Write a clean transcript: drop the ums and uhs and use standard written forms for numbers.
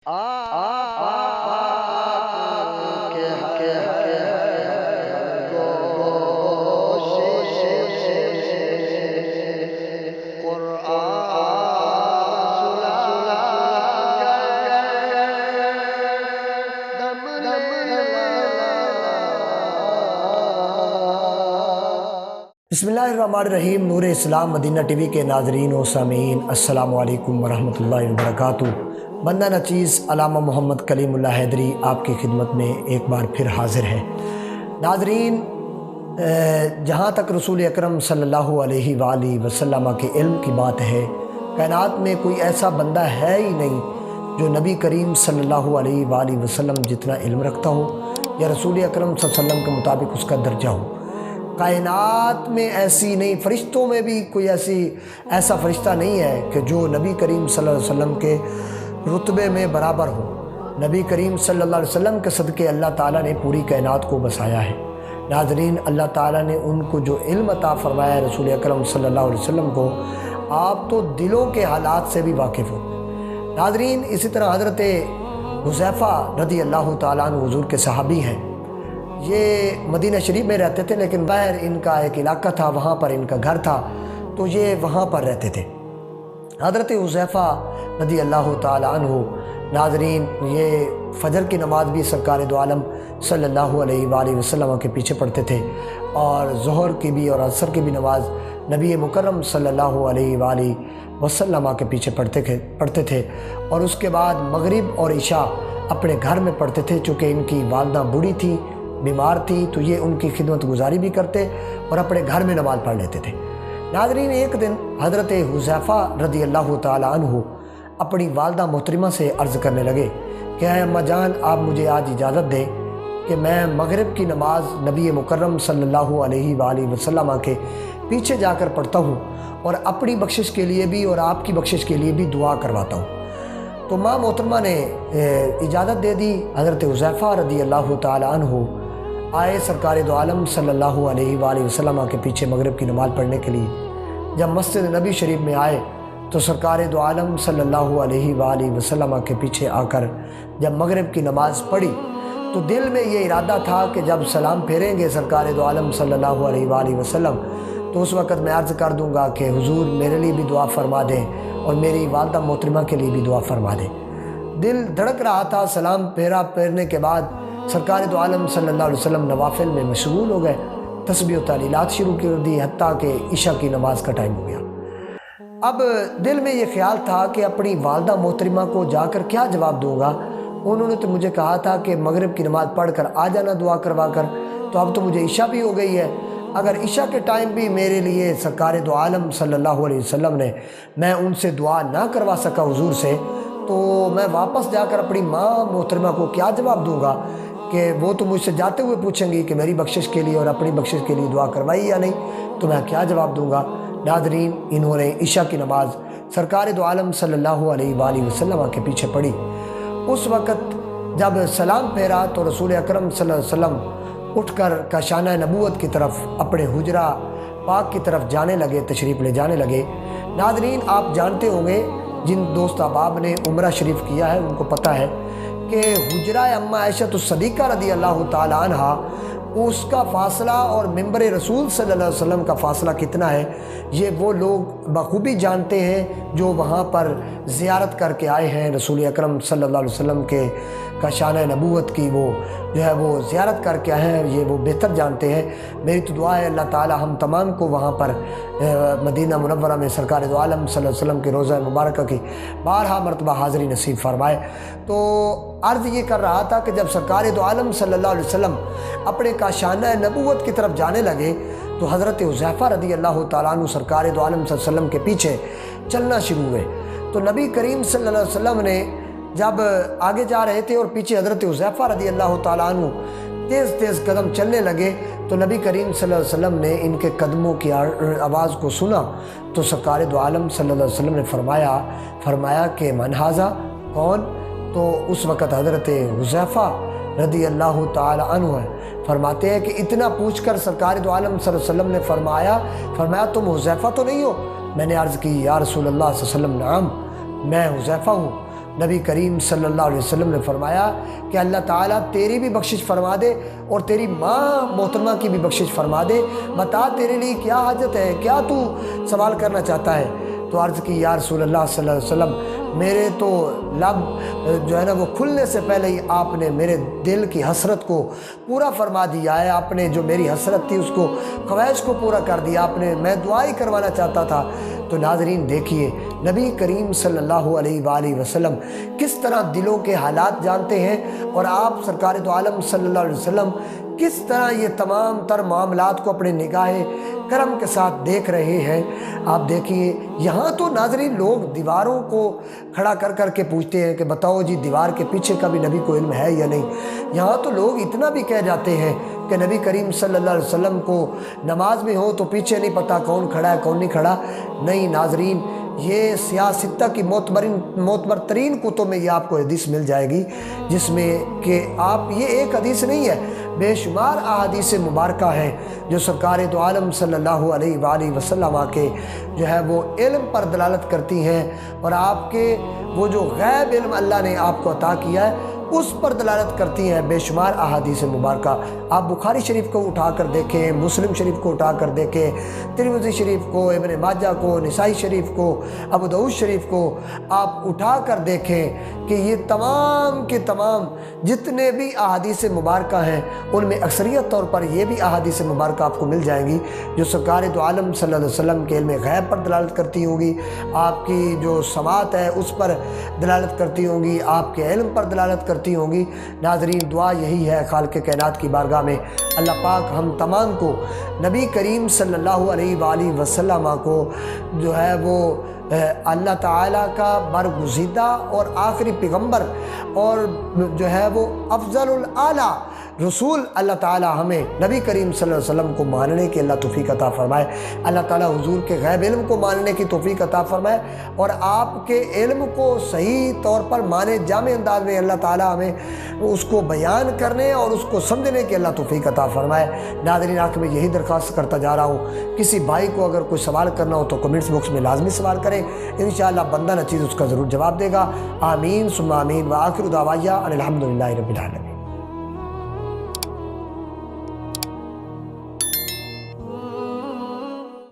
بسم اللہ الرحمن الرحیم۔ نور اسلام مدینہ ٹی وی کے ناظرین و سامعین، السلام علیکم ورحمۃ اللہ وبرکاتہ۔ بندہ نچیز علامہ محمد کلیم اللہ حیدری آپ کی خدمت میں ایک بار پھر حاضر ہے۔ ناظرین، جہاں تک رسول اکرم صلی اللہ علیہ وآلہ وسلم کے علم کی بات ہے، کائنات میں کوئی ایسا بندہ ہے ہی نہیں جو نبی کریم صلی اللہ علیہ وآلہ وسلم جتنا علم رکھتا ہو یا رسول اکرم صلی اللہ علیہ وسلم کے مطابق اس کا درجہ ہو۔ کائنات میں ایسی نہیں، فرشتوں میں بھی کوئی ایسا فرشتہ نہیں ہے کہ جو نبی کریم صلی اللہ علیہ وسلم کے رتبے میں برابر ہو۔ نبی کریم صلی اللہ علیہ وسلم کے صدقے اللہ تعالیٰ نے پوری کائنات کو بسایا ہے۔ ناظرین، اللہ تعالیٰ نے ان کو جو علم عطا فرمایا ہے رسول اکرم صلی اللہ علیہ وسلم کو، آپ تو دلوں کے حالات سے بھی واقف ہو۔ ناظرین، اسی طرح حضرت حذیفہ رضی اللہ تعالیٰ عنہ حضور کے صحابی ہیں۔ یہ مدینہ شریف میں رہتے تھے، لیکن باہر ان کا ایک علاقہ تھا، وہاں پر ان کا گھر تھا، تو یہ وہاں پر رہتے تھے۔ حضرت حذیفہ رضی اللہ تعالیٰ عنہ، ناظرین، یہ فجر کی نماز بھی سرکار دو عالم صلی اللہ علیہ وآلہ وسلم کے پیچھے پڑھتے تھے، اور ظہر کی بھی اور عصر کی بھی نماز نبی مکرم صلی اللہ علیہ وآلہ وسلم کے پیچھے پڑھتے تھے، اور اس کے بعد مغرب اور عشاء اپنے گھر میں پڑھتے تھے۔ چونکہ ان کی والدہ بوڑھی تھی، بیمار تھی، تو یہ ان کی خدمت گزاری بھی کرتے اور اپنے گھر میں نماز پڑھ لیتے تھے۔ ناظرین، ایک دن حضرت حذیفہ رضی اللہ تعالیٰ عنہ اپنی والدہ محترمہ سے عرض کرنے لگے کہ اے اماں جان، آپ مجھے آج اجازت دیں کہ میں مغرب کی نماز نبی مکرم صلی اللہ علیہ وآلہ وسلم کے پیچھے جا کر پڑھتا ہوں، اور اپنی بخشش کے لیے بھی اور آپ کی بخشش کے لیے بھی دعا کرواتا ہوں۔ تو ماں محترمہ نے اجازت دے دی۔ حضرت حذیفہ رضی اللہ تعالیٰ عنہ آئے سرکار دو عالم صلی اللہ علیہ وآلہ وسلم کے پیچھے مغرب کی نماز پڑھنے کے لیے۔ جب مسجد نبی شریف میں آئے تو سرکار دو عالم صلی اللہ علیہ وآلہ وسلم کے پیچھے آ کر جب مغرب کی نماز پڑھی تو دل میں یہ ارادہ تھا کہ جب سلام پھیریں گے سرکار دو عالم صلی اللہ علیہ وآلہ وسلم تو اس وقت میں عرض کر دوں گا کہ حضور میرے لیے بھی دعا فرما دیں اور میری والدہ محترمہ کے لیے بھی دعا فرما دیں۔ دل دھڑک رہا تھا۔ سلام پھیرنے کے بعد سرکار دو عالم صلی اللہ علیہ وسلم نوافل میں مشغول ہو گئے، تسبیح و تعلیلات شروع کر دی، حتیٰ کہ عشاء کی نماز کا ٹائم ہو گیا۔ اب دل میں یہ خیال تھا کہ اپنی والدہ محترمہ کو جا کر کیا جواب دوں گا۔ انہوں نے تو مجھے کہا تھا کہ مغرب کی نماز پڑھ کر آ جانا دعا کروا کر، تو اب تو مجھے عشاء بھی ہو گئی ہے۔ اگر عشاء کے ٹائم بھی میرے لیے سرکار دو عالم صلی اللہ علیہ وسلم نے میں ان سے دعا نہ کروا سکا حضور سے، تو میں واپس جا کر اپنی ماں محترمہ کو کیا جواب دوں گا کہ وہ تو مجھ سے جاتے ہوئے پوچھیں گی کہ میری بخشش کے لیے اور اپنی بخشش کے لیے دعا کروائی یا نہیں، تو میں کیا جواب دوں گا۔ ناظرین، انہوں نے عشاء کی نماز سرکار دو عالم صلی اللہ علیہ وآلہ وسلم کے پیچھے پڑھی۔ اس وقت جب سلام پھیرا تو رسول اکرم صلی اللہ علیہ وسلم اٹھ کر کاشانہ نبوت کی طرف اپنے حجرہ پاک کی طرف جانے لگے، تشریف لے جانے لگے۔ ناظرین، آپ جانتے ہوں گے، جن دوست احباب نے عمرہ شریف کیا ہے ان کو پتہ ہے کہ حجرہ اماں عائشہ الصدیقہ رضی اللہ تعالیٰ عنہ، اس کا فاصلہ اور ممبر رسول صلی اللہ علیہ وسلم کا فاصلہ کتنا ہے، یہ وہ لوگ بخوبی جانتے ہیں جو وہاں پر زیارت کر کے آئے ہیں رسول اکرم صلی اللہ علیہ وسلم کے کاشانہ نبوت کی، وہ جو ہے وہ زیارت کر کے آئے ہیں، یہ وہ بہتر جانتے ہیں۔ میری تو دعا ہے اللہ تعالی ہم تمام کو وہاں پر مدینہ منورہ میں سرکار دو عالم صلی اللہ علیہ وسلم کے روضہ مبارکہ کی بارہا مرتبہ حاضری نصیب فرمائے۔ تو عرض یہ کر رہا تھا کہ جب سرکار دو عالم صلی اللہ علیہ وسلم اپنے کاشانہ نبوت کی طرف جانے لگے تو حضرت حذیفہ رضی اللہ تعالیٰ عنہ سرکار دو عالم صلی اللہ علیہ وسلم کے پیچھے چلنا شروع ہوئے۔ تو نبی کریم صلی اللہ علیہ وسلم نے جب آگے جا رہے تھے اور پیچھے حضرت حذیفہ رضی اللہ تعالیٰ عنہ تیز تیز قدم چلنے لگے تو نبی کریم صلی اللہ علیہ وسلم نے ان کے قدموں کی آواز کو سنا تو سرکار دو عالم صلی اللہ علیہ وسلم نے فرمایا کہ من ھذا، کون؟ تو اس وقت حضرت حذیفہ رضی اللہ تعالی عنہ فرماتے ہیں کہ اتنا پوچھ کر سرکار دو عالم صلی اللہ علیہ وسلم نے فرمایا تم حذیفہ تو نہیں ہو؟ میں نے عرض کی یا رسول اللہ صلی اللہ علیہ وسلم نعم، میں حذیفہ ہوں۔ نبی کریم صلی اللہ علیہ وسلم نے فرمایا کہ اللہ تعالیٰ تیری بھی بخشش فرما دے اور تیری ماں محترمہ کی بھی بخشش فرما دے، بتا تیرے لیے کیا حاجت ہے، کیا تو سوال کرنا چاہتا ہے؟ تو عرض کی یا رسول اللہ صلی اللہ علیہ وسلم، میرے تو لب جو ہے نا وہ کھلنے سے پہلے ہی آپ نے میرے دل کی حسرت کو پورا فرما دیا ہے، آپ نے جو میری حسرت تھی اس کو خواہش کو پورا کر دیا، آپ نے، میں دعائی کروانا چاہتا تھا۔ تو ناظرین دیکھیے نبی کریم صلی اللہ علیہ وآلہ وسلم کس طرح دلوں کے حالات جانتے ہیں، اور آپ سرکار دو عالم صلی اللہ علیہ وسلم کس طرح یہ تمام تر معاملات کو اپنے نگاہ کرم کے ساتھ دیکھ رہے ہیں۔ آپ دیکھیے یہاں تو ناظرین لوگ دیواروں کو کھڑا کر کر کے پوچھتے ہیں کہ بتاؤ جی دیوار کے پیچھے کا بھی نبی کو علم ہے یا نہیں۔ یہاں تو لوگ اتنا بھی کہہ جاتے ہیں کہ نبی کریم صلی اللہ علیہ وسلم کو نماز میں ہو تو پیچھے نہیں پتہ کون کھڑا ہے کون نہیں کھڑا۔ نہیں ناظرین، یہ سیاستہ کی معتبر ترین کتب میں یہ آپ کو حدیث مل جائے گی، جس میں کہ آپ، یہ ایک حدیث نہیں ہے، بے شمار احادیث مبارکہ ہیں جو سرکار دو عالم صلی اللہ علیہ وآلہ وسلم کے جو ہے وہ علم پر دلالت کرتی ہیں، اور آپ کے وہ جو غیب علم اللہ نے آپ کو عطا کیا ہے اس پر دلالت کرتی ہیں بے شمار احادیث مبارکہ۔ آپ بخاری شریف کو اٹھا کر دیکھیں، مسلم شریف کو اٹھا کر دیکھیں، ترمذی شریف کو، ابن ماجہ کو، نسائی شریف کو، ابو داؤد شریف کو آپ اٹھا کر دیکھیں کہ یہ تمام کے تمام جتنے بھی احادیث مبارکہ ہیں ان میں اکثریت طور پر یہ بھی احادیث مبارکہ آپ کو مل جائیں گی جو سرکار دو عالم صلی اللہ علیہ وسلم کے علم غیب پر دلالت کرتی ہوں گی، آپ کی جو سماعت ہے اس پر دلالت کرتی ہوں گی، آپ کے علم پر دلالت کرتی ہوں گی۔ ناظرین دعا یہی ہے خالق کائنات کی بارگاہ میں، اللہ پاک ہم تمام کو نبی کریم صلی اللہ علیہ وآلہ وسلم کو جو ہے وہ اللہ تعالیٰ کا برگزیدہ اور آخری پیغمبر اور جو ہے وہ افضل الاعلیٰ رسول اللہ تعالیٰ ہمیں نبی کریم صلی اللہ علیہ وسلم کو ماننے کی اللہ توفیق عطا فرمائے۔ اللہ تعالیٰ حضور کے غیب علم کو ماننے کی توفیق عطا فرمائے، اور آپ کے علم کو صحیح طور پر مانے جامع انداز میں اللہ تعالیٰ ہمیں اس کو بیان کرنے اور اس کو سمجھنے کی اللہ توفیق عطا فرمائے۔ ناظرین آخر میں یہی درخواست کرتا جا رہا ہوں، کسی بھائی کو اگر کوئی سوال کرنا ہو تو کمنٹس باکس میں لازمی سوال کریں، انشاءاللہ بندہ نچیز اس کا ضرور جواب دے گا۔ آمین ثم آمین، وآخر دعوانا ان الحمدللہ رب العالمین۔